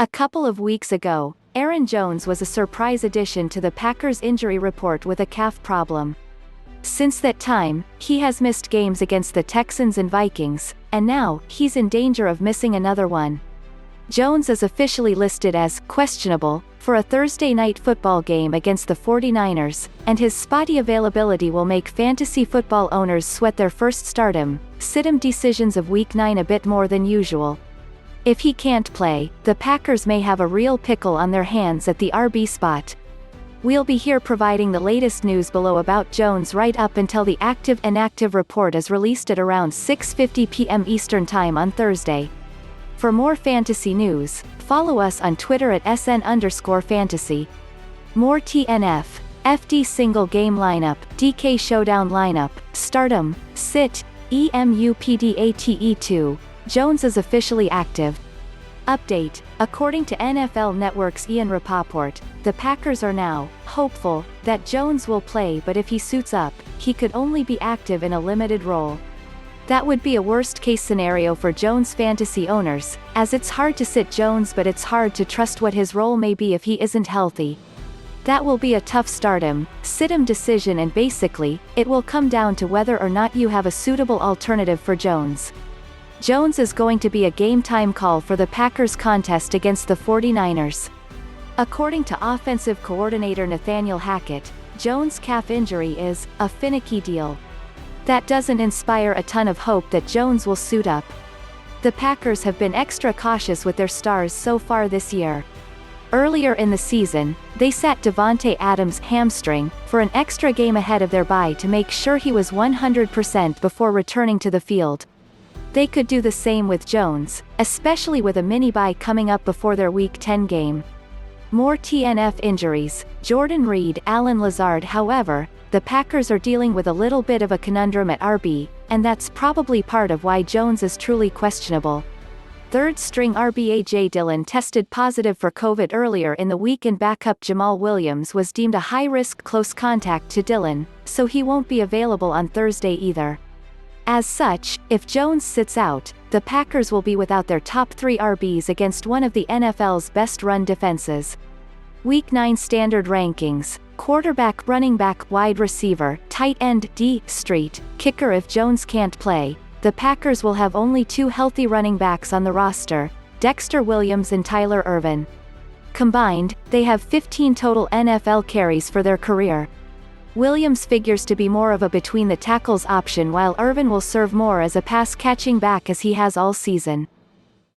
A couple of weeks ago, Aaron Jones was a surprise addition to the Packers injury report with a calf problem. Since that time, he has missed games against the Texans and Vikings, and now, he's in danger of missing another one. Jones is officially listed as questionable for a Thursday night football game against the 49ers, and his spotty availability will make fantasy football owners sweat their first sit-him decisions of Week 9 a bit more than usual. If he can't play, the Packers may have a real pickle on their hands at the RB spot. We'll be here providing the latest news below about Jones right up until the active-inactive report is released at around 6:50 p.m. Eastern Time on Thursday. For more fantasy news, follow us on Twitter at @SN_fantasy. More TNF, FD single game lineup, DK showdown lineup, stardom, sit, EMUPDATE2, Jones is officially active. Update: according to NFL Network's Ian Rapoport, the Packers are now hopeful that Jones will play, but if he suits up, he could only be active in a limited role. That would be a worst-case scenario for Jones fantasy owners, as it's hard to sit Jones but it's hard to trust what his role may be if he isn't healthy. That will be a tough sit-him decision, and basically, it will come down to whether or not you have a suitable alternative for Jones. Jones is going to be a game-time call for the Packers contest against the 49ers. According to offensive coordinator Nathaniel Hackett, Jones' calf injury is a finicky deal. That doesn't inspire a ton of hope that Jones will suit up. The Packers have been extra cautious with their stars so far this year. Earlier in the season, they sat Davante Adams' hamstring for an extra game ahead of their bye to make sure he was 100% before returning to the field. They could do the same with Jones, especially with a mini-bye coming up before their Week 10 game. More TNF injuries: Jordan Reed, Allen Lazard. However, the Packers are dealing with a little bit of a conundrum at RB, and that's probably part of why Jones is truly questionable. Third-string RB A.J. Dillon tested positive for COVID earlier in the week, and backup Jamal Williams was deemed a high-risk close contact to Dillon, so he won't be available on Thursday either. As such, if Jones sits out, the Packers will be without their top 3 RBs against one of the NFL's best run defenses. Week 9 standard rankings: quarterback, running back, wide receiver, tight end, D, street, kicker. If Jones can't play, the Packers will have only 2 healthy running backs on the roster, Dexter Williams and Tyler Ervin. Combined, they have 15 total NFL carries for their career. Williams figures to be more of a between-the-tackles option, while Ervin will serve more as a pass-catching back as he has all season.